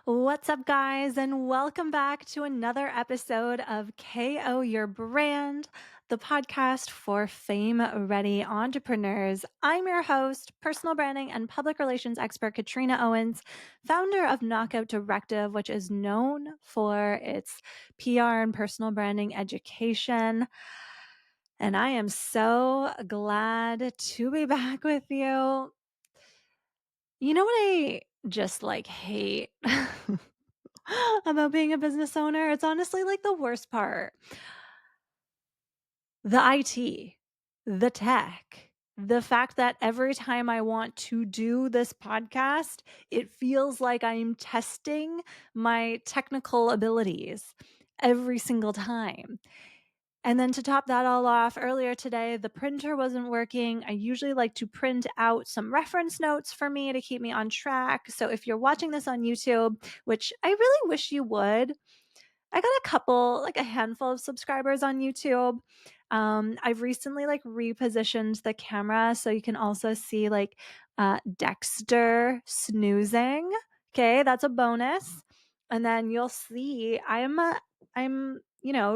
What's up, guys, and welcome back to another episode of KO Your Brand, the podcast for fame ready entrepreneurs. I'm your host, personal branding and public relations expert Katrina Owens, founder of Knockout Directive, which is known for its PR and personal branding education. And I am so glad to be back with you. You know what I just hate about being a business owner? It's honestly like the worst part. The IT, the tech, the fact that every time I want to do this podcast, it feels like I'm testing my technical abilities every single time. And then to top that all off, earlier today, the printer wasn't working. I usually like to print out some reference notes for me to keep me on track. So if you're watching this on YouTube, which I really wish you would, I got a handful of subscribers on YouTube. I've recently repositioned the camera so you can also see Dexter snoozing. Okay, that's a bonus. And then you'll see I'm a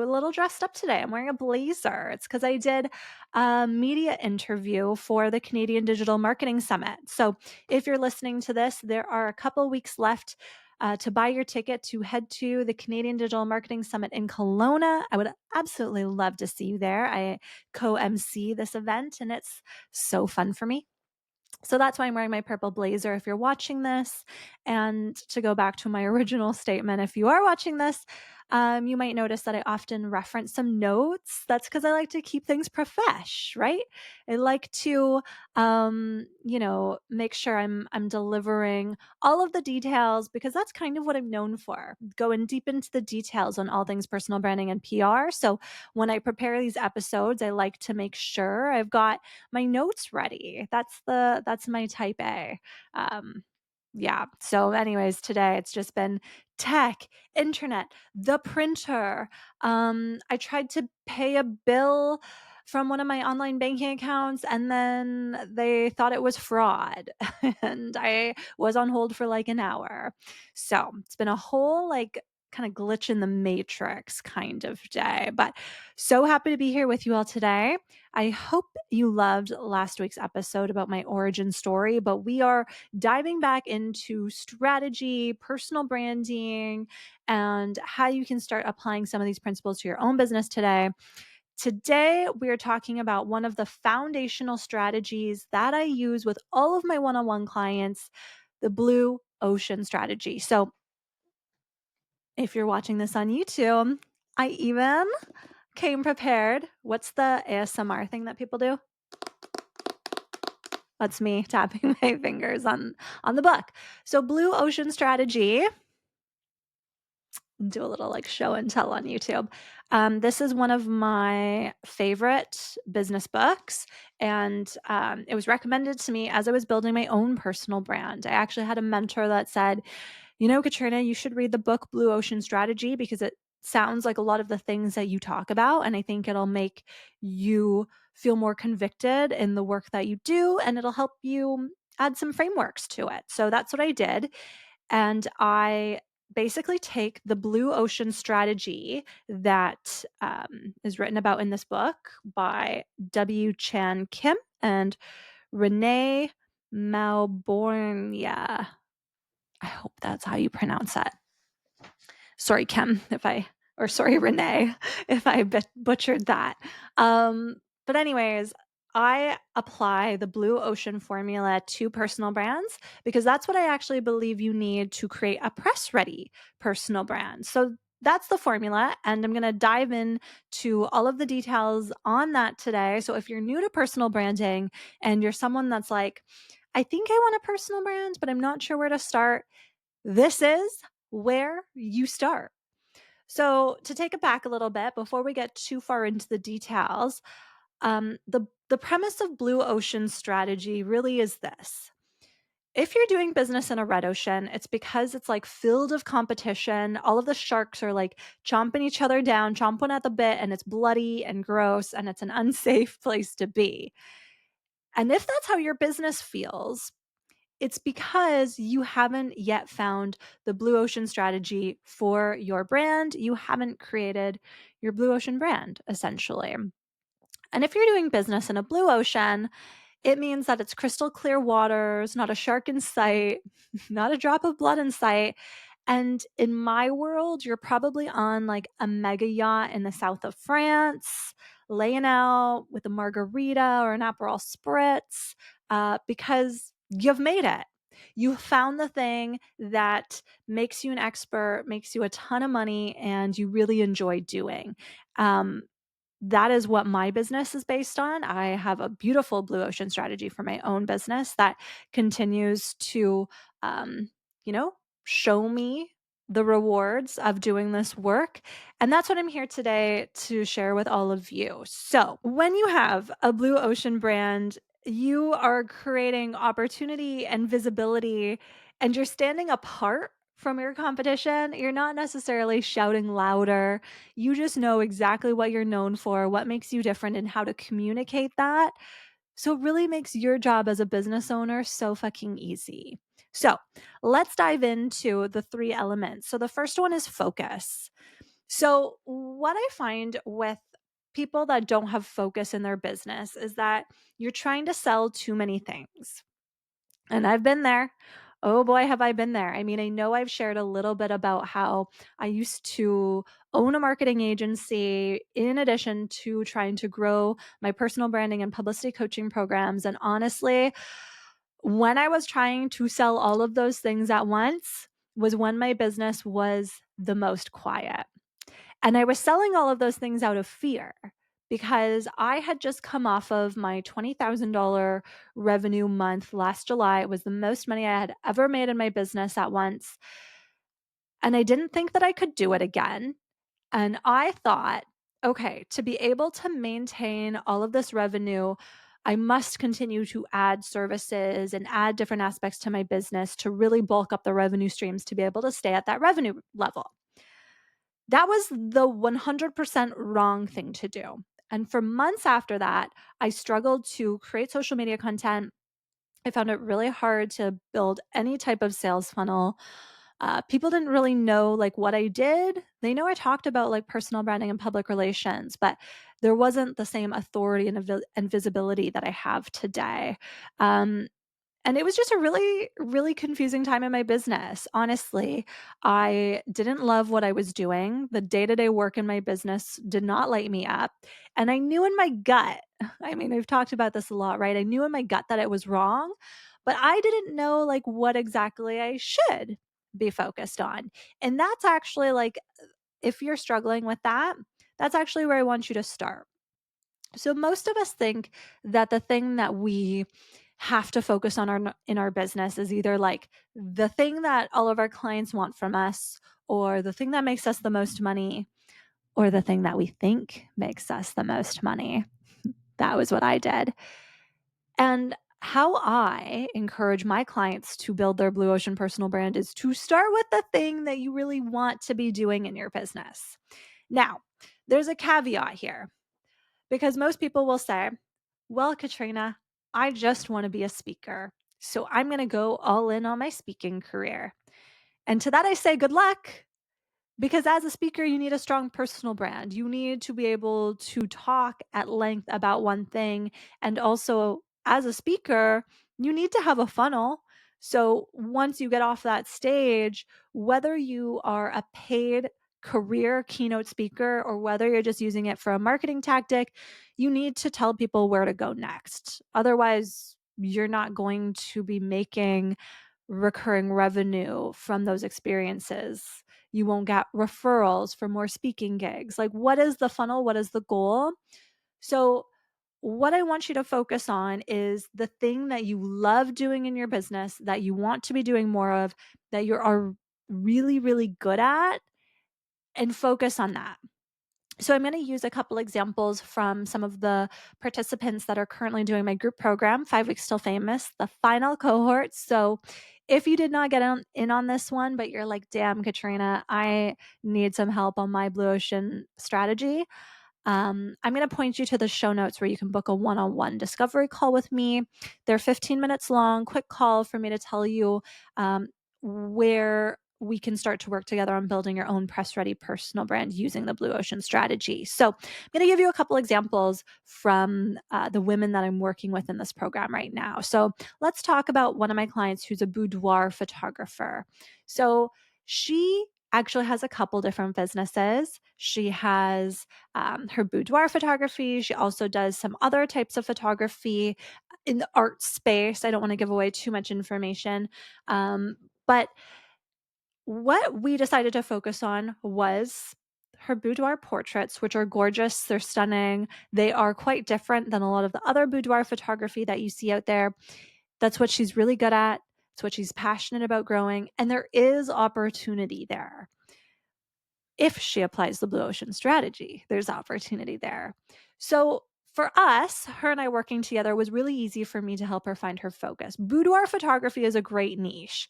little dressed up today. I'm wearing a blazer. It's because I did a media interview for the Canadian Digital Marketing Summit. So if you're listening to this, there are a couple weeks left to buy your ticket to head to the Canadian Digital Marketing Summit in Kelowna. I would absolutely love to see you there. I co-MC this event and it's so fun for me. So that's why I'm wearing my purple blazer if you're watching this. And to go back to my original statement, if you are watching this, you might notice that I often reference some notes. That's because I like to keep things profesh, right? I like to, make sure I'm delivering all of the details because that's kind of what I'm known for, going deep into the details on all things personal branding and PR. So when I prepare these episodes, I like to make sure I've got my notes ready. That's my type A. Yeah. So anyways, today it's just been tech, internet, the printer. I tried to pay a bill from one of my online banking accounts and then they thought it was fraud and I was on hold for like an hour. So it's been a whole kind of glitch in the matrix kind of day, but so happy to be here with you all today. I hope you loved last week's episode about my origin story, but we are diving back into strategy, personal branding, and how you can start applying some of these principles to your own business today. Today, we are talking about one of the foundational strategies that I use with all of my one-on-one clients, the blue ocean strategy. So if you're watching this on YouTube, I even came prepared. What's the ASMR thing that people do? That's me tapping my fingers on the book. So blue ocean strategy, do a little show and tell on YouTube. This is one of my favorite business books, and it was recommended to me as I was building my own personal brand. I actually had a mentor that said, Katrina, you should read the book Blue Ocean Strategy because it sounds like a lot of the things that you talk about, and I think it'll make you feel more convicted in the work that you do, and it'll help you add some frameworks to it. So that's what I did. And I basically take the blue ocean strategy that is written about in this book by W. Chan Kim and Renee Malbornia. I hope that's how you pronounce that. Sorry, Kim, sorry, Renee, if I butchered that. But anyways, I apply the blue ocean formula to personal brands because that's what I actually believe you need to create a press ready personal brand. So that's the formula. And I'm going to dive in to all of the details on that today. So if you're new to personal branding and you're someone that's like, I think I want a personal brand, but I'm not sure where to start, this is where you start. So to take it back a little bit before we get too far into the details, the premise of blue ocean strategy really is this. If you're doing business in a red ocean, it's because it's filled of competition. All of the sharks are chomping each other down, chomping at the bit, and it's bloody and gross and it's an unsafe place to be. And if that's how your business feels, it's because you haven't yet found the blue ocean strategy for your brand. You haven't created your blue ocean brand, essentially. And if you're doing business in a blue ocean, it means that it's crystal clear waters, not a shark in sight, not a drop of blood in sight. And in my world, you're probably on like a mega yacht in the south of France, laying out with a margarita or an Aperol spritz, because you've made it. You found the thing that makes you an expert, makes you a ton of money, and you really enjoy doing. Um, that is what my business is based on. I have a beautiful blue ocean strategy for my own business that continues to, um, you know, show me the rewards of doing this work. And that's what I'm here today to share with all of you. So, when you have a blue ocean brand, you are creating opportunity and visibility, and you're standing apart from your competition. You're not necessarily shouting louder. You just know exactly what you're known for, what makes you different, and how to communicate that. So it really makes your job as a business owner so fucking easy. So let's dive into the three elements. So the first one is focus. So what I find with people that don't have focus in their business is that you're trying to sell too many things. And I've been there. Oh boy, have I been there. I mean, I know I've shared a little bit about how I used to own a marketing agency in addition to trying to grow my personal branding and publicity coaching programs. And honestly, when I was trying to sell all of those things at once was when my business was the most quiet. And I was selling all of those things out of fear because I had just come off of my $20,000 revenue month last July. It was the most money I had ever made in my business at once. And I didn't think that I could do it again. And I thought, okay, to be able to maintain all of this revenue, I must continue to add services and add different aspects to my business to really bulk up the revenue streams to be able to stay at that revenue level. That was the 100% wrong thing to do. And for months after that, I struggled to create social media content. I found it really hard to build any type of sales funnel. People didn't really know like what I did. They know I talked about like personal branding and public relations, but there wasn't the same authority and visibility that I have today. Um, and it was just a really, really confusing time in my business. Honestly, I didn't love what I was doing. The day to day work in my business did not light me up. And I knew in my gut, I mean, we've talked about this a lot, right? I knew in my gut that it was wrong, but I didn't know like what exactly I should be focused on. And that's actually like, if you're struggling with that, that's actually where I want you to start. So most of us think that the thing that we have to focus on in our business is either like the thing that all of our clients want from us, or the thing that makes us the most money, or the thing that we think makes us the most money. That was what I did. And how I encourage my clients to build their blue ocean personal brand is to start with the thing that you really want to be doing in your business. Now, there's a caveat here, because most people will say, well, Katrina, I just want to be a speaker. So I'm going to go all in on my speaking career. And to that, I say, good luck. Because as a speaker, you need a strong personal brand. You need to be able to talk at length about one thing. And also, as a speaker, you need to have a funnel. So once you get off that stage, whether you are a paid career keynote speaker or whether you're just using it for a marketing tactic, you need to tell people where to go next. Otherwise, you're not going to be making recurring revenue from those experiences. You won't get referrals for more speaking gigs. Like, what is the funnel? What is the goal? So, what I want you to focus on is the thing that you love doing in your business, that you want to be doing more of, that you are really, really good at, and focus on that. So I'm going to use a couple examples from some of the participants that are currently doing my group program, 5 Weeks Till Famous, the final cohort. So if you did not get in on this one, but you're like, damn, Katrina, I need some help on my blue ocean strategy, I'm going to point you to the show notes where you can book a one-on-one discovery call with me. They're 15 minutes long, quick call for me to tell you where we can start to work together on building your own press-ready personal brand using the Blue Ocean strategy. So I'm going to give you a couple examples from the women that I'm working with in this program right now. So let's talk about one of my clients who's a boudoir photographer. So she actually has a couple different businesses. She has her boudoir photography. She also does some other types of photography in the art space. I don't want to give away too much information. But what we decided to focus on was her boudoir portraits, which are gorgeous. They're stunning. They are quite different than a lot of the other boudoir photography that you see out there. That's what she's really good at. It's what she's passionate about growing. And there is opportunity there. If she applies the Blue Ocean strategy, there's opportunity there. So for us, her and I working together was really easy for me to help her find her focus. Boudoir photography is a great niche.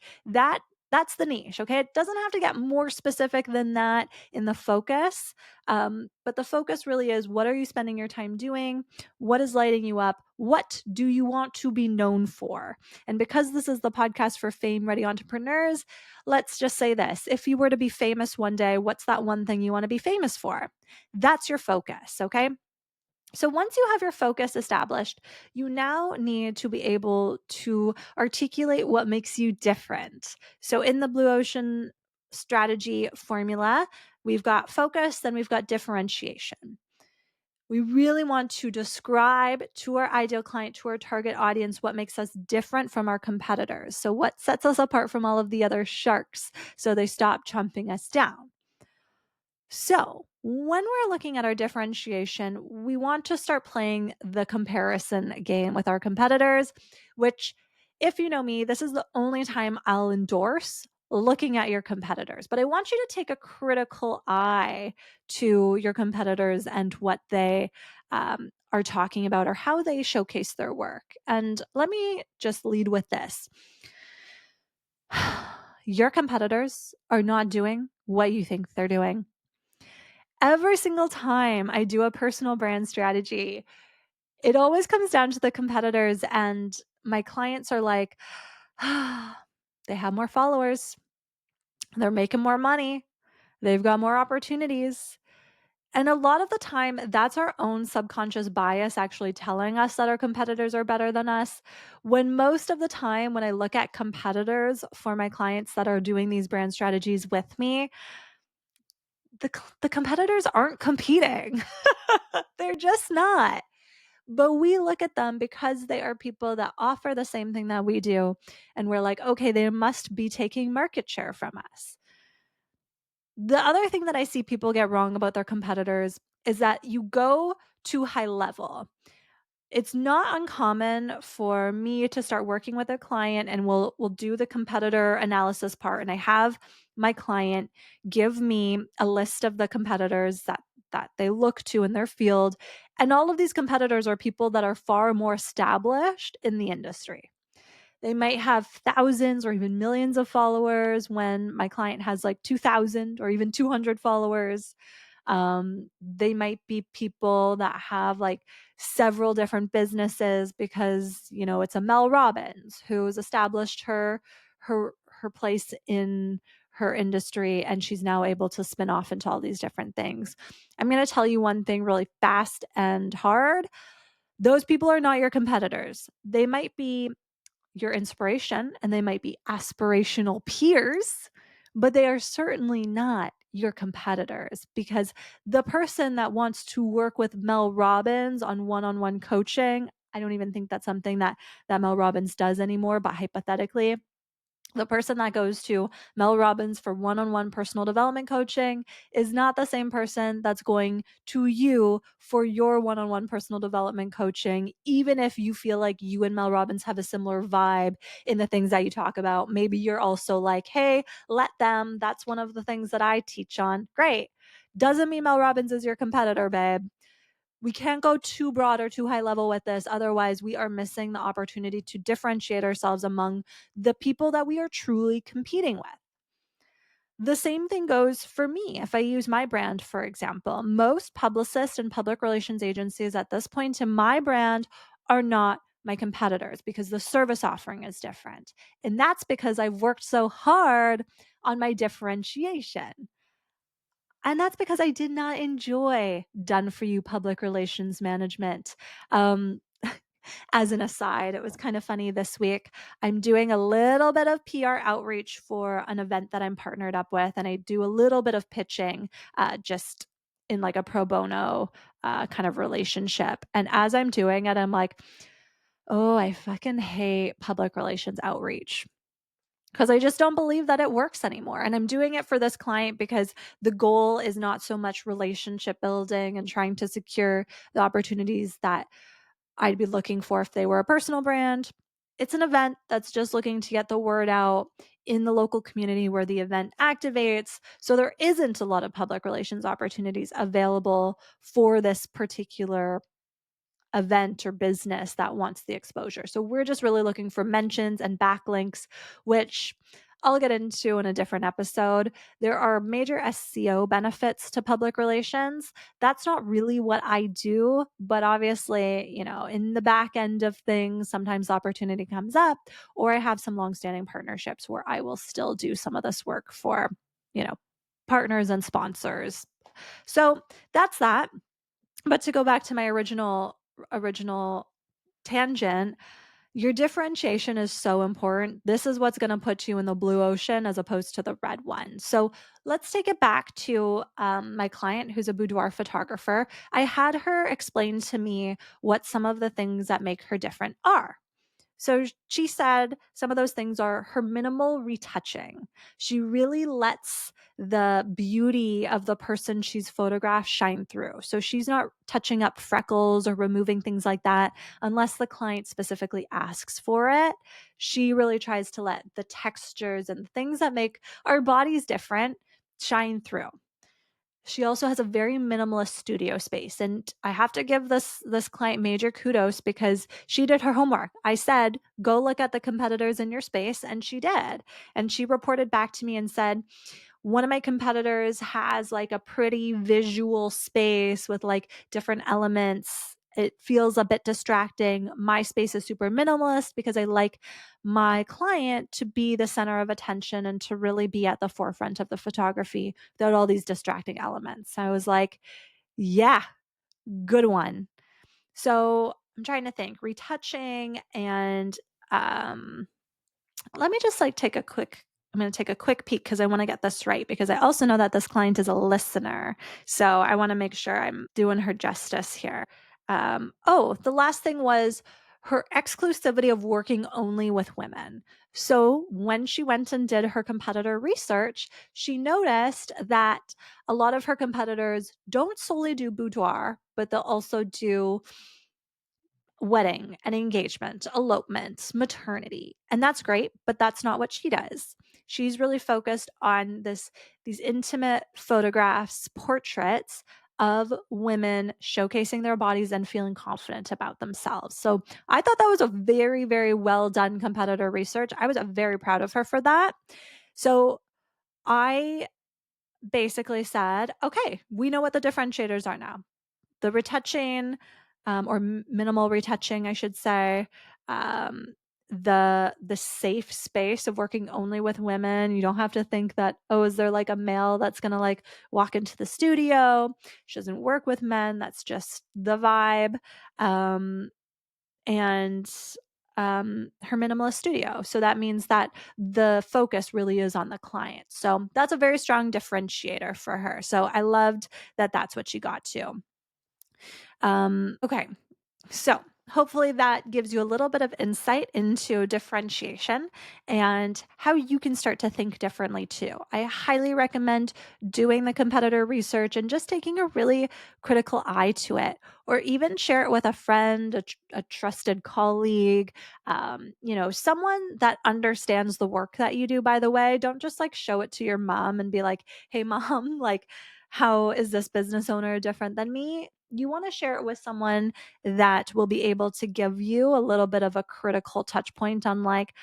That's the niche, okay? It doesn't have to get more specific than that in the focus, but the focus really is, what are you spending your time doing? What is lighting you up? What do you want to be known for? And because this is the podcast for fame-ready entrepreneurs, let's just say this. If you were to be famous one day, what's that one thing you want to be famous for? That's your focus, okay? So once you have your focus established, you now need to be able to articulate what makes you different. So in the Blue Ocean strategy formula, we've got focus, then we've got differentiation. We really want to describe to our ideal client, to our target audience, what makes us different from our competitors. So what sets us apart from all of the other sharks so they stop chomping us down. So when we're looking at our differentiation, we want to start playing the comparison game with our competitors, which, if you know me, this is the only time I'll endorse looking at your competitors. But I want you to take a critical eye to your competitors and what they are talking about or how they showcase their work. And let me just lead with this. Your competitors are not doing what you think they're doing. Every single time I do a personal brand strategy, it always comes down to the competitors, and my clients are like, they have more followers, they're making more money, they've got more opportunities. And a lot of the time, that's our own subconscious bias actually telling us that our competitors are better than us. When most of the time, when I look at competitors for my clients that are doing these brand strategies with me, the competitors aren't competing. They're just not. But we look at them because they are people that offer the same thing that we do. And we're like, okay, they must be taking market share from us. The other thing that I see people get wrong about their competitors is that you go too high level. It's not uncommon for me to start working with a client and we'll do the competitor analysis part. And I have my client give me a list of the competitors that they look to in their field. And all of these competitors are people that are far more established in the industry. They might have thousands or even millions of followers when my client has like 2,000 or even 200 followers. They might be people that have like several different businesses because, you know, it's a Mel Robbins who's established her place in her industry and she's now able to spin off into all these different things. I'm going to tell you one thing really fast and hard. Those people are not your competitors. They might be your inspiration and they might be aspirational peers, but they are certainly not your competitors, because the person that wants to work with Mel Robbins on one-on-one coaching, I don't even think that's something that Mel Robbins does anymore, but hypothetically, the person that goes to Mel Robbins for one-on-one personal development coaching is not the same person that's going to you for your one-on-one personal development coaching, even if you feel like you and Mel Robbins have a similar vibe in the things that you talk about. Maybe you're also like, hey, let them. That's one of the things that I teach on. Great. Doesn't mean Mel Robbins is your competitor, babe. We can't go too broad or too high level with this. Otherwise, we are missing the opportunity to differentiate ourselves among the people that we are truly competing with. The same thing goes for me. If I use my brand, for example, most publicists and public relations agencies at this point in my brand are not my competitors because the service offering is different. And that's because I've worked so hard on my differentiation. And that's because I did not enjoy done for you public relations management. Um, as an aside, it was kind of funny this week. I'm doing a little bit of PR outreach for an event that I'm partnered up with, and I do a little bit of pitching just in like a pro bono kind of relationship. And as I'm doing it, I'm like, oh, I fucking hate public relations outreach because I just don't believe that it works anymore. And I'm doing it for this client because the goal is not so much relationship building and trying to secure the opportunities that I'd be looking for if they were a personal brand. It's an event that's just looking to get the word out in the local community where the event activates. So there isn't a lot of public relations opportunities available for this particular event or business that wants the exposure. So we're just really looking for mentions and backlinks, which I'll get into in a different episode. There are major SEO benefits to public relations. That's not really what I do, but obviously, in the back end of things, sometimes the opportunity comes up, or I have some longstanding partnerships where I will still do some of this work for, you know, partners and sponsors. So that's that. But to go back to my original tangent, your differentiation is so important. This is what's going to put you in the blue ocean as opposed to the red one. So let's take it back to my client who's a boudoir photographer. I had her explain to me what some of the things that make her different are. So she said some of those things are her minimal retouching. She really lets the beauty of the person she's photographed shine through. So she's not touching up freckles or removing things like that unless the client specifically asks for it. She really tries to let the textures and things that make our bodies different shine through. She also has a very minimalist studio space, and I have to give this client major kudos because she did her homework. I said, "Go look at the competitors in your space," and she did. And she reported back to me and said, one of my competitors has like a pretty visual space with like different elements. It feels a bit distracting. My space is super minimalist because I like my client to be the center of attention and to really be at the forefront of the photography without all these distracting elements. I was like, yeah, good one. So I'm trying to think retouching and let me just like I'm going to take a quick peek because I want to get this right because I also know that this client is a listener. So I want to make sure I'm doing her justice here. The last thing was her exclusivity of working only with women. So when she went and did her competitor research, she noticed that a lot of her competitors don't solely do boudoir, but they'll also do wedding, an engagement, elopement, maternity. And that's great, but that's not what she does. She's really focused on these intimate photographs, portraits of women showcasing their bodies and feeling confident about themselves. So I thought that was a very, very well done competitor research. I was very proud of her for that. So I basically said, okay, we know what the differentiators are now. The retouching, or minimal retouching, I should say, um, the safe space of working only with women. You don't have to think that, oh, is there like a male that's gonna like walk into the studio? She doesn't work with men. That's just the vibe. And her minimalist studio. So that means that the focus really is on the client. So that's a very strong differentiator for her. So I loved that that's what she got to. Okay. So hopefully that gives you a little bit of insight into differentiation and how you can start to think differently too. I highly recommend doing the competitor research and just taking a really critical eye to it, or even share it with a friend, a trusted colleague, someone that understands the work that you do, by the way. Don't just like show it to your mom and be like, hey, mom, like, how is this business owner different than me? You want to share it with someone that will be able to give you a little bit of a critical touch point on like,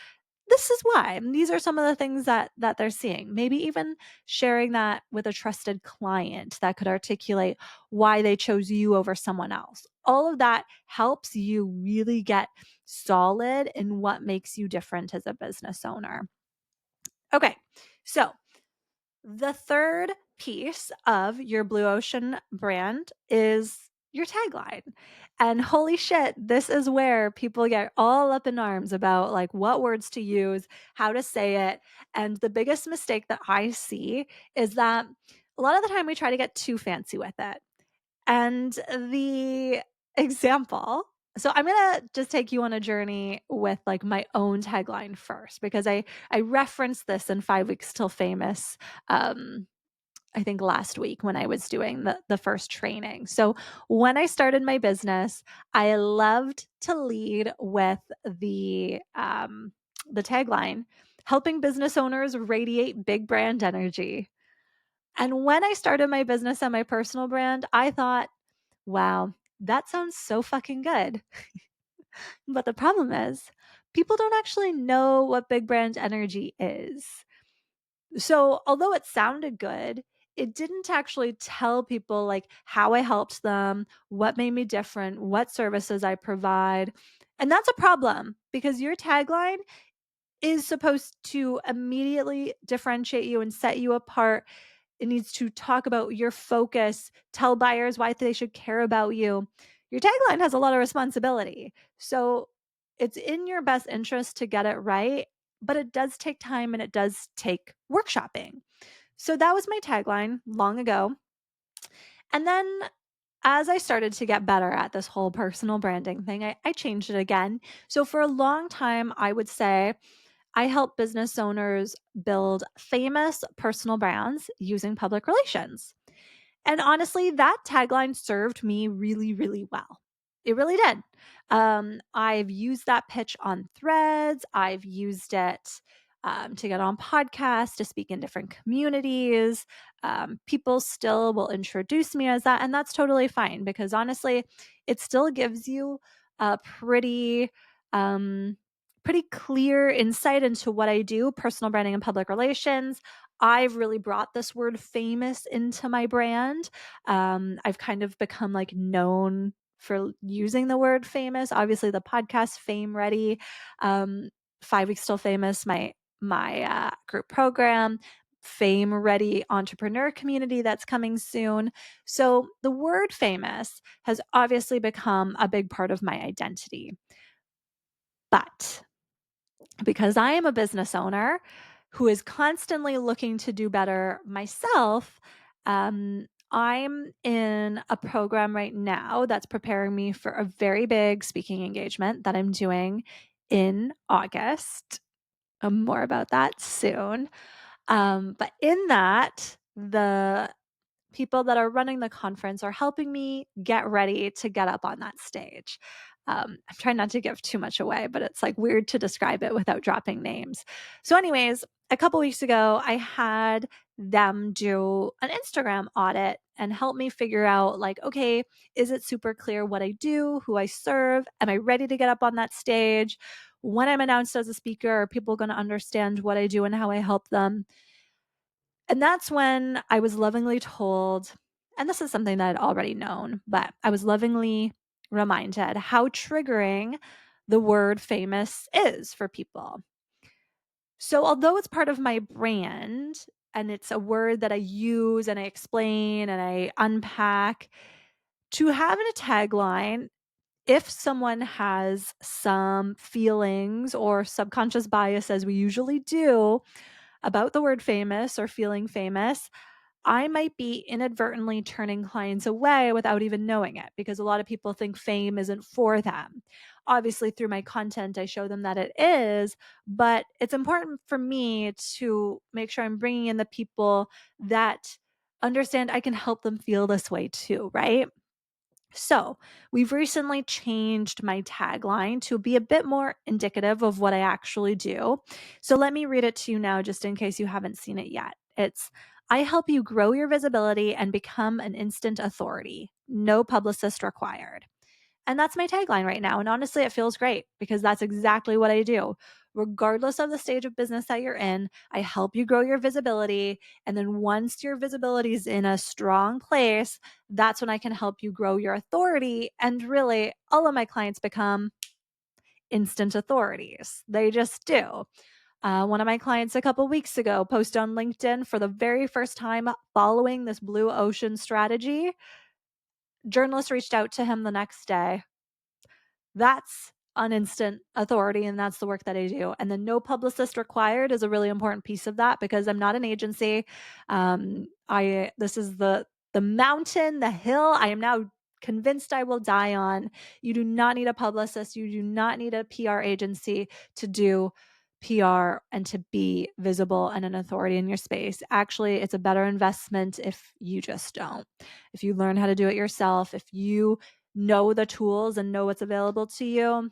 this is why. And these are some of the things that they're seeing. Maybe even sharing that with a trusted client that could articulate why they chose you over someone else. All of that helps you really get solid in what makes you different as a business owner. Okay, so the third piece of your Blue Ocean brand is your tagline. And holy shit, this is where people get all up in arms about like what words to use, how to say it. And the biggest mistake that I see is that a lot of the time we try to get too fancy with it. And the example, so I'm going to just take you on a journey with like my own tagline first, because I referenced this in 5 Weeks Till Famous, I think last week when I was doing the first training. So when I started my business, I loved to lead with the tagline, helping business owners radiate big brand energy. And when I started my business and my personal brand, I thought, wow, that sounds so fucking good. But the problem is, people don't actually know what big brand energy is. So, although it sounded good, it didn't actually tell people like how I helped them, what made me different, what services I provide. And that's a problem because your tagline is supposed to immediately differentiate you and set you apart. It needs to talk about your focus, tell buyers why they should care about you. Your tagline has a lot of responsibility. So it's in your best interest to get it right, but it does take time and it does take workshopping. So that was my tagline long ago. And then as I started to get better at this whole personal branding thing, I changed it again. So for a long time, I would say, I help business owners build famous personal brands using public relations. And honestly, that tagline served me really, really well. It really did. I've used that pitch on threads. I've used it to get on podcasts, to speak in different communities. People still will introduce me as that. And that's totally fine because honestly, it still gives you a pretty clear insight into what I do, personal branding and public relations. I've really brought this word famous into my brand. I've kind of become like known for using the word famous. Obviously, the podcast Fame Ready, 5 Weeks Till Famous, my group program, Fame Ready entrepreneur community that's coming soon. So the word famous has obviously become a big part of my identity. But because I am a business owner who is constantly looking to do better myself, I'm in a program right now that's preparing me for a very big speaking engagement that I'm doing in August. More about that soon. But in that, the people that are running the conference are helping me get ready to get up on that stage. I'm trying not to give too much away, but it's like weird to describe it without dropping names. So, anyways, a couple weeks ago, I had them do an Instagram audit and help me figure out, like, okay, is it super clear what I do, who I serve? Am I ready to get up on that stage? When I'm announced as a speaker, are people going to understand what I do and how I help them? And that's when I was lovingly told, and this is something that I'd already known, but I was lovingly reminded how triggering the word famous is for people. So, although it's part of my brand and it's a word that I use and I explain and I unpack, to have in a tagline, if someone has some feelings or subconscious bias, as we usually do, about the word famous or feeling famous, I might be inadvertently turning clients away without even knowing it because a lot of people think fame isn't for them. Obviously, through my content, I show them that it is, but it's important for me to make sure I'm bringing in the people that understand I can help them feel this way too, right? So, we've recently changed my tagline to be a bit more indicative of what I actually do. So, let me read it to you now, just in case you haven't seen it yet. It's I help you grow your visibility and become an instant authority. No publicist required. And that's my tagline right now. And honestly, it feels great because that's exactly what I do. regardless of the stage of business that you're in. I help you grow your visibility. And then once your visibility is in a strong place, that's when I can help you grow your authority. And really, all of my clients become instant authorities. They just do. One of my clients a couple weeks ago posted on LinkedIn for the very first time following this blue ocean strategy. Journalists reached out to him the next day. That's an instant authority, and that's the work that I do. And then no publicist required is a really important piece of that, because I'm not an agency. This is the mountain, the hill I am now convinced I will die on. You do not need a publicist. You do not need a PR agency to do PR and to be visible and an authority in your space. Actually, it's a better investment if you just don't. If you learn how to do it yourself, if you know the tools and know what's available to you,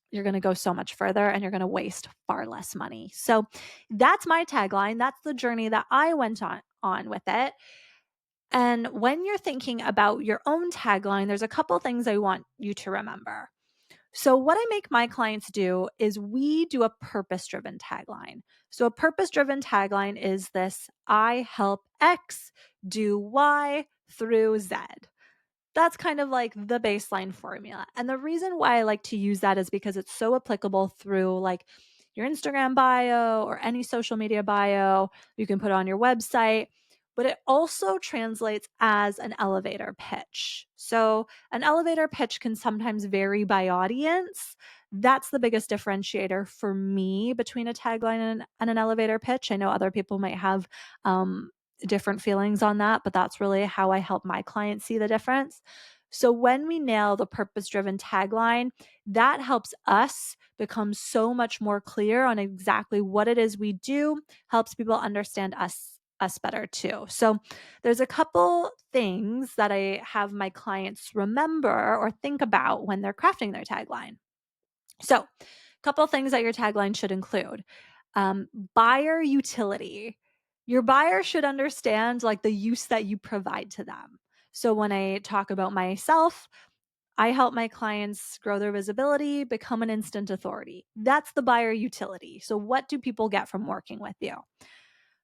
you're going to go so much further and you're going to waste far less money. So that's my tagline. That's the journey that I went on with it. And when you're thinking about your own tagline, there's a couple things I want you to remember. So what I make my clients do is we do a purpose-driven tagline. So a purpose-driven tagline is this: I help X do Y through Z. That's kind of like the baseline formula. And the reason why I like to use that is because it's so applicable through like your Instagram bio or any social media bio. You can put on your website, but it also translates as an elevator pitch. So an elevator pitch can sometimes vary by audience. That's the biggest differentiator for me between a tagline and an elevator pitch. I know other people might have different feelings on that, but that's really how I help my clients see the difference. So when we nail the purpose-driven tagline, that helps us become so much more clear on exactly what it is we do, helps people understand us better too. So there's a couple things that I have my clients remember or think about when they're crafting their tagline. So a couple things that your tagline should include. Buyer utility. Your buyer should understand like the use that you provide to them. So when I talk about myself, I help my clients grow their visibility, become an instant authority. That's the buyer utility. So what do people get from working with you?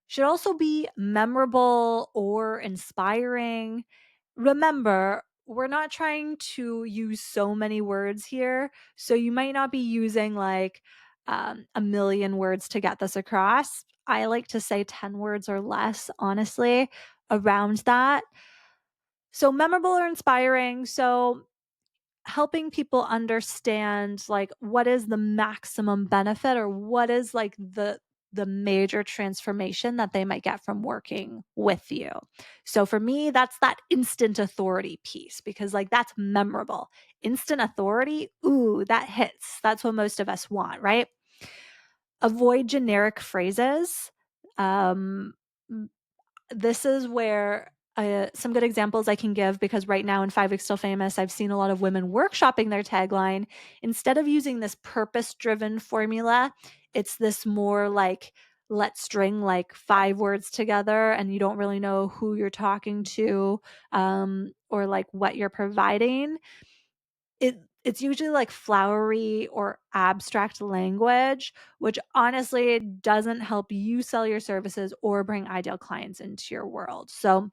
Should also be memorable or inspiring. Remember, we're not trying to use so many words here. So you might not be using like a million words to get this across. I like to say 10 words or less, honestly, around that. So memorable or inspiring. So helping people understand like what is the maximum benefit or what is like the major transformation that they might get from working with you. So for me, that's that instant authority piece, because like that's memorable. Instant authority, ooh, that hits. That's what most of us want, right? Avoid generic phrases. Um, this is where some good examples I can give, because right now in 5 Weeks Still Famous, I've seen a lot of women workshopping their tagline. Instead of using this purpose-driven formula, it's this more like, let's string like 5 words together and you don't really know who you're talking to or like what you're providing. It's usually like flowery or abstract language, which honestly doesn't help you sell your services or bring ideal clients into your world. So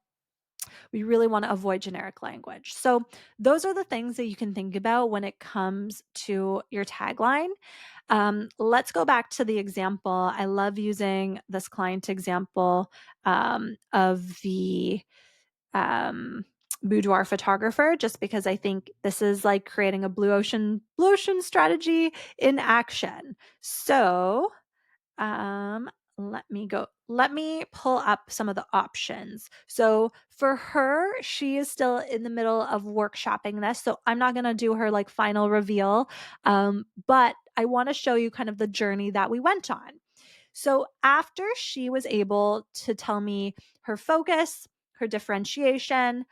we really want to avoid generic language. So those are the things that you can think about when it comes to your tagline. Let's go back to the example. I love using this client example of the boudoir photographer, just because I think this is like creating a blue ocean strategy in action. So let me pull up some of the options. So for her, she is still in the middle of workshopping this, so I'm not going to do her like final reveal, but I want to show you kind of the journey that we went on. So after she was able to tell me her focus, her differentiation,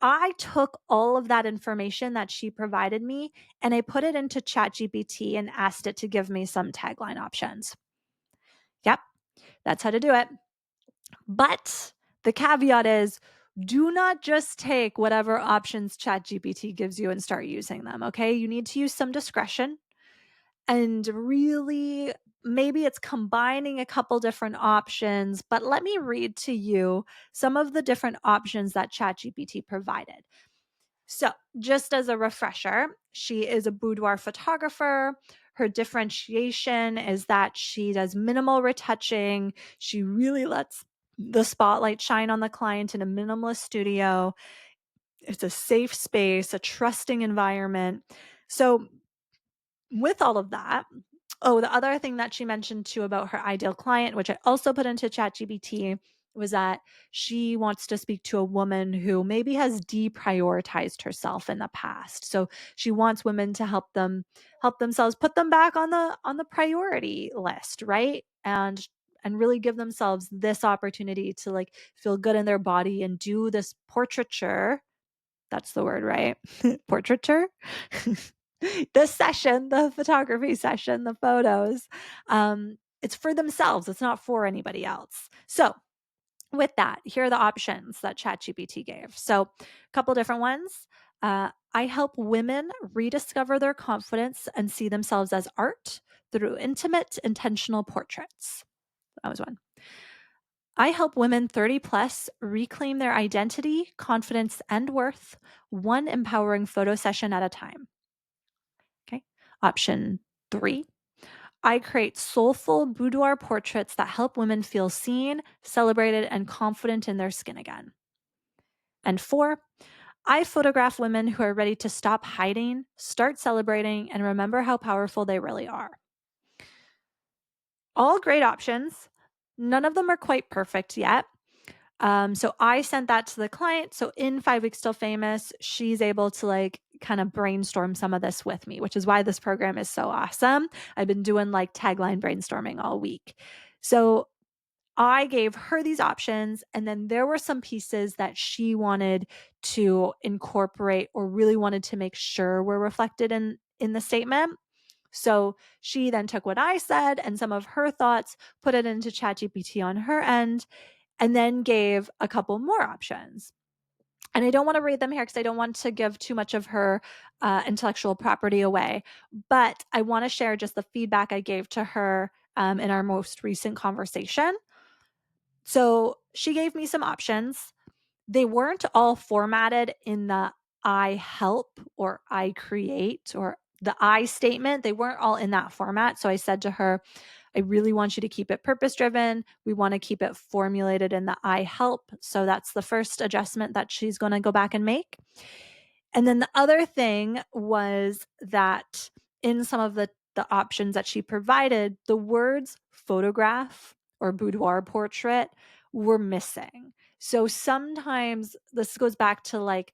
I took all of that information that she provided me and I put it into ChatGPT and asked it to give me some tagline options. Yep, that's how to do it. But the caveat is, do not just take whatever options ChatGPT gives you and start using them, okay? You need to use some discretion. and really maybe it's combining a couple different options, but let me read to you some of the different options that ChatGPT provided. So, just as a refresher, she is a boudoir photographer. Her differentiation is that she does minimal retouching. She really lets the spotlight shine on the client in a minimalist studio. It's a safe space, a trusting environment. So, with all of that, the other thing that she mentioned too about her ideal client, which I also put into ChatGPT, was that she wants to speak to a woman who maybe has deprioritized herself in the past. So she wants women to help themselves put them back on the priority list, right? And really give themselves this opportunity to like feel good in their body and do this portraiture. That's the word, right? Portraiture. The session, the photography session, the photos, it's for themselves. It's not for anybody else. So with that, here are the options that ChatGPT gave. So a couple different ones. I help women rediscover their confidence and see themselves as art through intimate, intentional portraits. That was one. I help women 30 plus reclaim their identity, confidence, and worth, one empowering photo session at a time. Okay. Option 3. I create soulful boudoir portraits that help women feel seen, celebrated, and confident in their skin again. And 4. I photograph women who are ready to stop hiding, start celebrating, and remember how powerful they really are. All great options. None of them are quite perfect yet. So I sent that to the client. So in 5 Weeks Still Famous, she's able to like kind of brainstorm some of this with me, which is why this program is so awesome. I've been doing like tagline brainstorming all week. So I gave her these options, and then there were some pieces that she wanted to incorporate or really wanted to make sure were reflected in the statement. So she then took what I said and some of her thoughts, put it into ChatGPT on her end, and then gave a couple more options. And I don't want to read them here because I don't want to give too much of her intellectual property away. But I want to share just the feedback I gave to her in our most recent conversation. So she gave me some options. They weren't all formatted in the I help or I create or the I statement. They weren't all in that format. So I said to her, I really want you to keep it purpose driven. We want to keep it formulated in the I help. So that's the first adjustment that she's going to go back and make. And then the other thing was that in some of the options that she provided, the words photograph or boudoir portrait were missing. So sometimes this goes back to like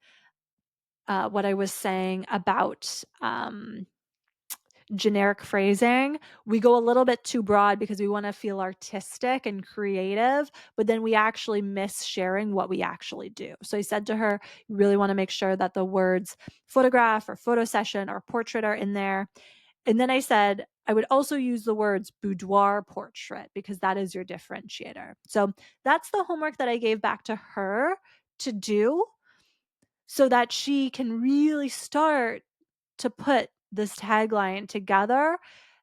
what I was saying about generic phrasing. We go a little bit too broad because we want to feel artistic and creative, but then we actually miss sharing what we actually do. So I said to her, you really want to make sure that the words photograph or photo session or portrait are in there. And then I said, I would also use the words boudoir portrait because that is your differentiator. So that's the homework that I gave back to her to do so that she can really start to put this tagline together.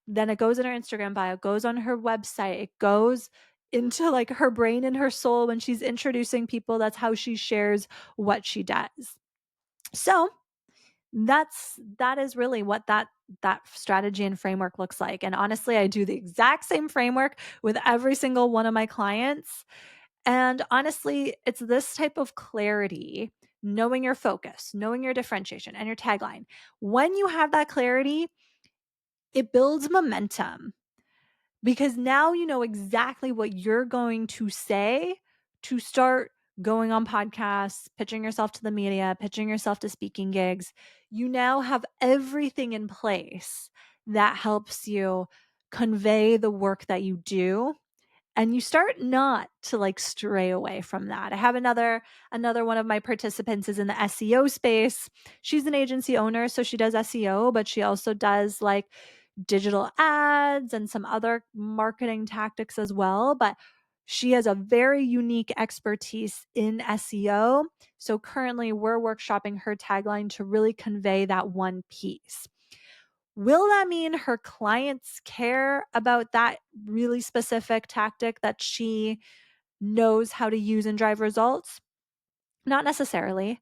Then it goes in her Instagram bio, goes on her website, it goes into like her brain and her soul when she's introducing people. That's how she shares what she does. So that is really what that strategy and framework looks like. And honestly, I do the exact same framework with every single one of my clients. And honestly, it's this type of clarity, knowing your focus, knowing your differentiation and your tagline. When you have that clarity, it builds momentum because now you know exactly what you're going to say to start going on podcasts, pitching yourself to the media, pitching yourself to speaking gigs. You now have everything in place that helps you convey the work that you do, and you start not to like stray away from that. I have another one of my participants is in the SEO space. She's an agency owner, so she does SEO, but she also does like digital ads and some other marketing tactics as well. But she has a very unique expertise in SEO. So currently we're workshopping her tagline to really convey that one piece. Will that mean her clients care about that really specific tactic that she knows how to use and drive results? Not necessarily.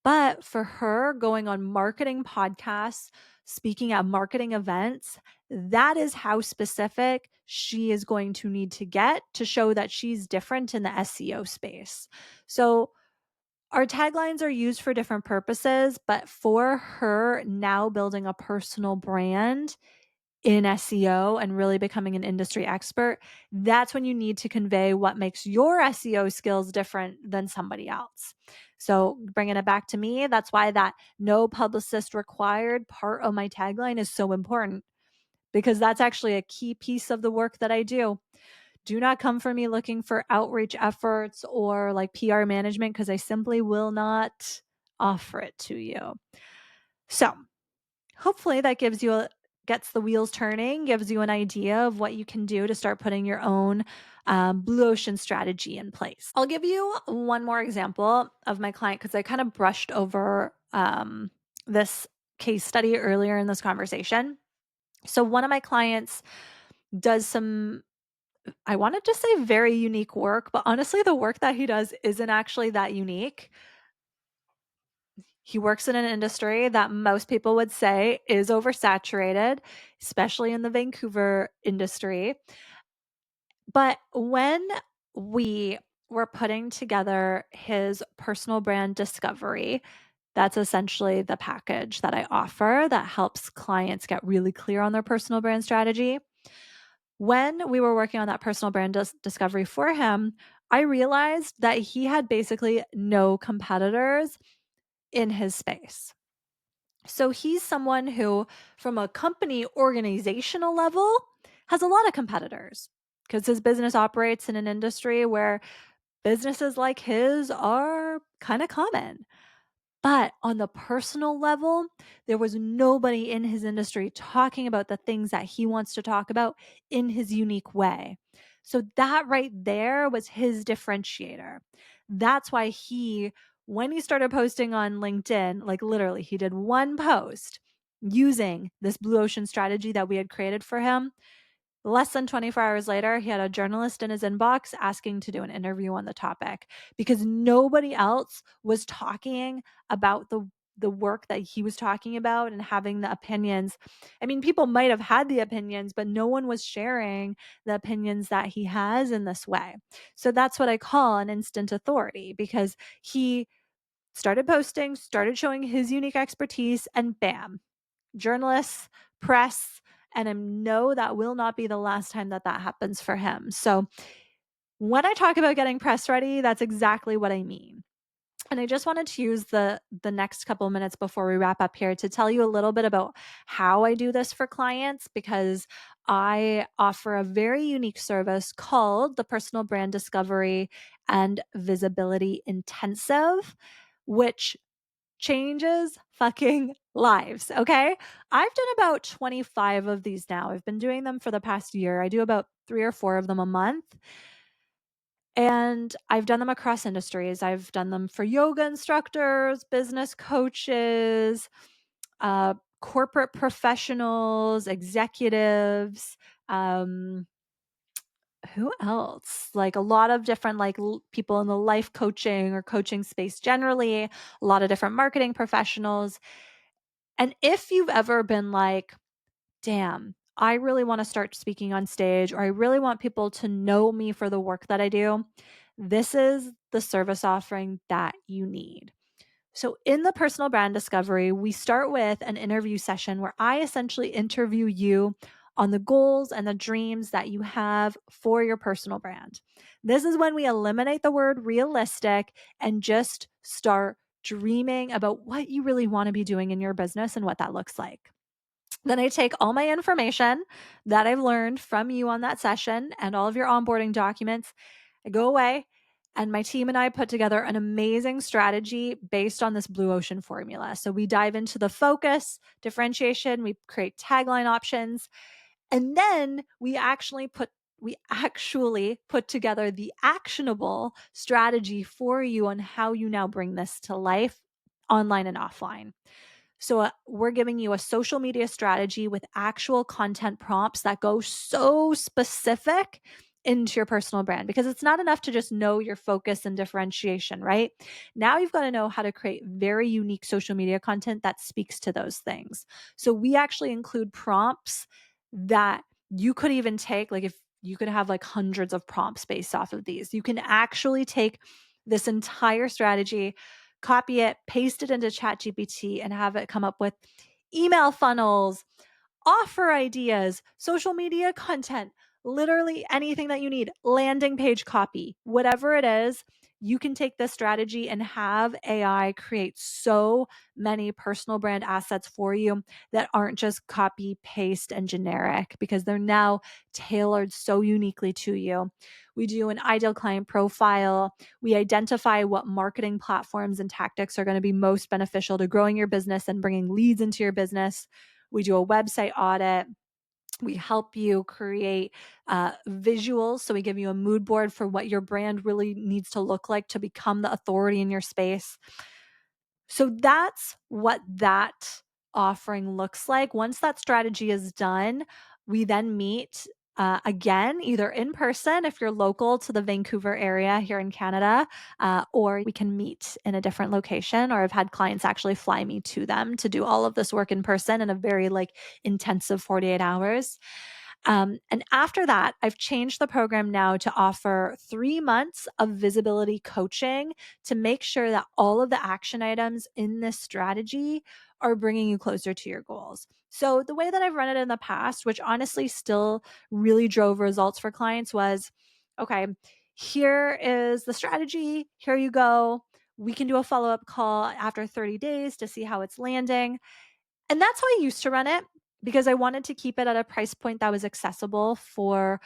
But for her, going on marketing podcasts, speaking at marketing events, that is how specific she is going to need to get to show that she's different in the SEO space. So our taglines are used for different purposes, but for her now building a personal brand in SEO and really becoming an industry expert, that's when you need to convey what makes your SEO skills different than somebody else. So, bringing it back to me, that's why that no publicist required part of my tagline is so important, because that's actually a key piece of the work that I do. Do not come for me looking for outreach efforts or like PR management, because I simply will not offer it to you. So, hopefully that gets the wheels turning, gives you an idea of what you can do to start putting your own blue ocean strategy in place. I'll give you one more example of my client, because I kind of brushed over this case study earlier in this conversation. So one of my clients does some, I wanted to say very unique work, but honestly, the work that he does isn't actually that unique. He works in an industry that most people would say is oversaturated, especially in the Vancouver industry. But when we were putting together his personal brand discovery, that's essentially the package that I offer that helps clients get really clear on their personal brand strategy. When we were working on that personal brand discovery for him, I realized that he had basically no competitors in his space. So he's someone who, from a company organizational level, has a lot of competitors, because his business operates in an industry where businesses like his are kind of common. But on the personal level, there was nobody in his industry talking about the things that he wants to talk about in his unique way. So that right there was his differentiator. That's why when he started posting on LinkedIn, like literally, he did one post using this blue ocean strategy that we had created for him. Less than 24 hours later, he had a journalist in his inbox asking to do an interview on the topic, because nobody else was talking about the work that he was talking about and having the opinions. I mean, people might have had the opinions, but no one was sharing the opinions that he has in this way. So that's what I call an instant authority, because he started posting, started showing his unique expertise, and bam, journalists, press, and I know that will not be the last time that happens for him. So when I talk about getting press ready, that's exactly what I mean. And I just wanted to use the next couple of minutes before we wrap up here to tell you a little bit about how I do this for clients, because I offer a very unique service called the Personal Brand Discovery and Visibility Intensive, which changes fucking lives. Okay. I've done about 25 of these now. I've been doing them for the past year. I do about 3 or 4 of them a month. And I've done them across industries. I've done them for yoga instructors, business coaches, corporate professionals, executives, who else? Like a lot of different people in the life coaching or coaching space generally, a lot of different marketing professionals. And if you've ever been like, damn, I really want to start speaking on stage, or I really want people to know me for the work that I do, this is the service offering that you need. So, in the personal brand discovery, we start with an interview session where I essentially interview you on the goals and the dreams that you have for your personal brand. This is when we eliminate the word realistic and just start dreaming about what you really want to be doing in your business and what that looks like. Then I take all my information that I've learned from you on that session and all of your onboarding documents. I go away, and my team and I put together an amazing strategy based on this blue ocean formula. So we dive into the focus, differentiation, we create tagline options, and then we actually put together the actionable strategy for you on how you now bring this to life online and offline. So we're giving you a social media strategy with actual content prompts that go so specific into your personal brand, because it's not enough to just know your focus and differentiation, right? Now you've got to know how to create very unique social media content that speaks to those things. So we actually include prompts that you could even take, like if you could have like hundreds of prompts based off of these. You can actually take this entire strategy, copy it, paste it into ChatGPT, and have it come up with email funnels, offer ideas, social media content, literally anything that you need, landing page copy, whatever it is. You can take this strategy and have AI create so many personal brand assets for you that aren't just copy, paste, and generic, because they're now tailored so uniquely to you. We do an ideal client profile. We identify what marketing platforms and tactics are going to be most beneficial to growing your business and bringing leads into your business. We do a website audit. We help you create visuals. So we give you a mood board for what your brand really needs to look like to become the authority in your space. So that's what that offering looks like. Once that strategy is done, we then meet again, either in person if you're local to the Vancouver area here in Canada, or we can meet in a different location. Or I've had clients actually fly me to them to do all of this work in person in a very like intensive 48 hours. And after that, I've changed the program now to offer 3 months of visibility coaching to make sure that all of the action items in this strategy are bringing you closer to your goals. So, the way that I've run it in the past, which honestly still really drove results for clients, was okay, here is the strategy. Here you go. We can do a follow up call after 30 days to see how it's landing. And that's how I used to run it, because I wanted to keep it at a price point that was accessible for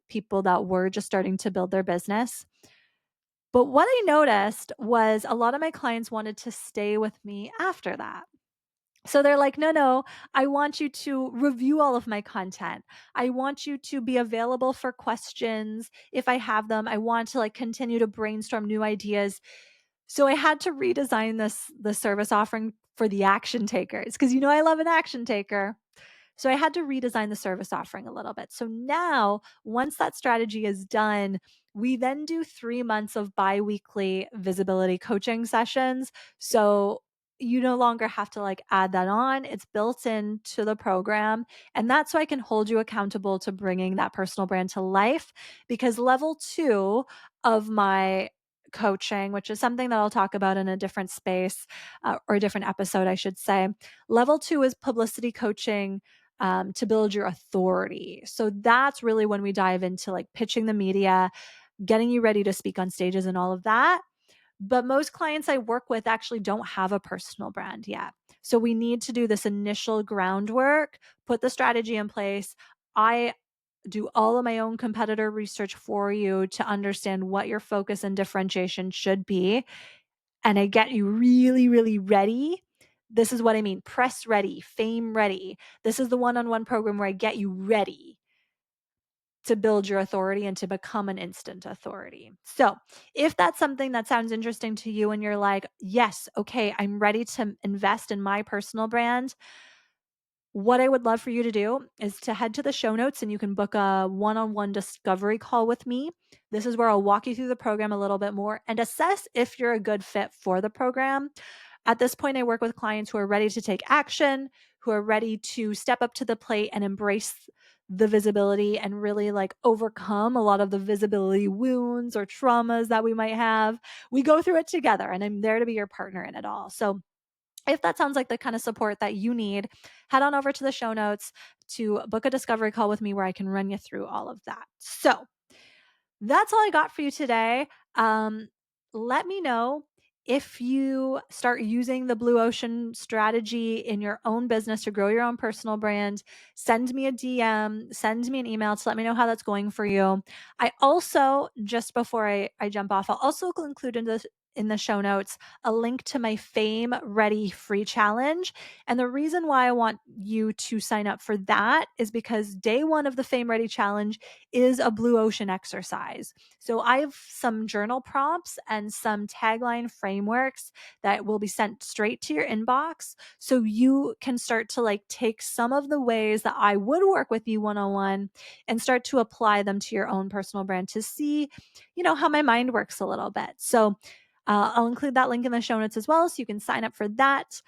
people that were just starting to build their business. But what I noticed was a lot of my clients wanted to stay with me after that. So they're like, no, no, I want you to review all of my content. I want you to be available for questions if I have them. I want to like continue to brainstorm new ideas. So I had to redesign the service offering for the action takers, because I love an action taker. So I had to redesign the service offering a little bit. So now, once that strategy is done, we then do 3 months of biweekly visibility coaching sessions. So you no longer have to like add that on. It's built into the program. And that's so I can hold you accountable to bringing that personal brand to life. Because level 2 of my coaching, which is something that I'll talk about in a different space, or a different episode, I should say. Level 2 is publicity coaching to build your authority. So that's really when we dive into like pitching the media, getting you ready to speak on stages and all of that. But most clients I work with actually don't have a personal brand yet. So we need to do this initial groundwork, put the strategy in place. I do all of my own competitor research for you to understand what your focus and differentiation should be. And I get you really, really ready. This is what I mean. Press ready, fame ready. This is the one-on-one program where I get you ready to build your authority and to become an instant authority. So, if that's something that sounds interesting to you and you're like, yes, okay, I'm ready to invest in my personal brand, what I would love for you to do is to head to the show notes and you can book a one-on-one discovery call with me. This is where I'll walk you through the program a little bit more and assess if you're a good fit for the program. At this point, I work with clients who are ready to take action, who are ready to step up to the plate and embrace the visibility and really like overcome a lot of the visibility wounds or traumas that we might have. We go through it together, and I'm there to be your partner in it all. So if that sounds like the kind of support that you need, head on over to the show notes to book a discovery call with me where I can run you through all of that. So that's all I got for you today. Let me know if you start using the Blue Ocean strategy in your own business to grow your own personal brand. Send me a DM, send me an email to let me know how that's going for you. I also, just before I jump off, I'll also include in the show notes a link to my Fame Ready free challenge. And the reason why I want you to sign up for that is because day one of the Fame Ready challenge is a blue ocean exercise. So I have some journal prompts and some tagline frameworks that will be sent straight to your inbox. So you can start to like take some of the ways that I would work with you one-on-one and start to apply them to your own personal brand to see, how my mind works a little bit. So I'll include that link in the show notes as well, so you can sign up for that.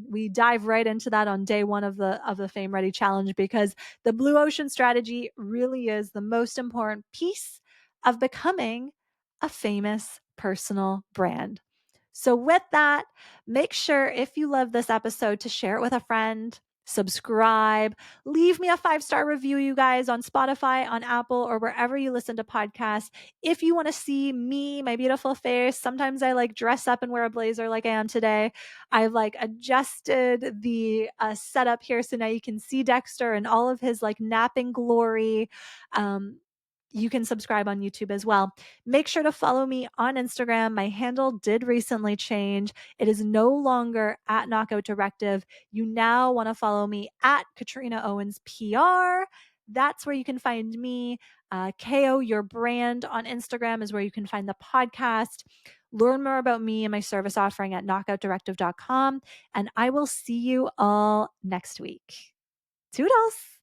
We dive right into that on day one of the Fame Ready Challenge, because the blue ocean strategy really is the most important piece of becoming a famous personal brand. So with that, make sure if you love this episode to share it with a friend, subscribe, leave me a 5-star review, you guys, on Spotify, on Apple, or wherever you listen to podcasts. If you want to see me, my beautiful face, sometimes I like dress up and wear a blazer like I am today. I've like adjusted the setup here so now you can see Dexter and all of his like napping glory. You can subscribe on YouTube as well. Make sure to follow me on Instagram. My handle did recently change. It is no longer at Knockout Directive. You now want to follow me at Katrina Owens PR. That's where you can find me. KO Your Brand on Instagram is where you can find the podcast. Learn more about me and my service offering at knockoutdirective.com. And I will see you all next week. Toodles.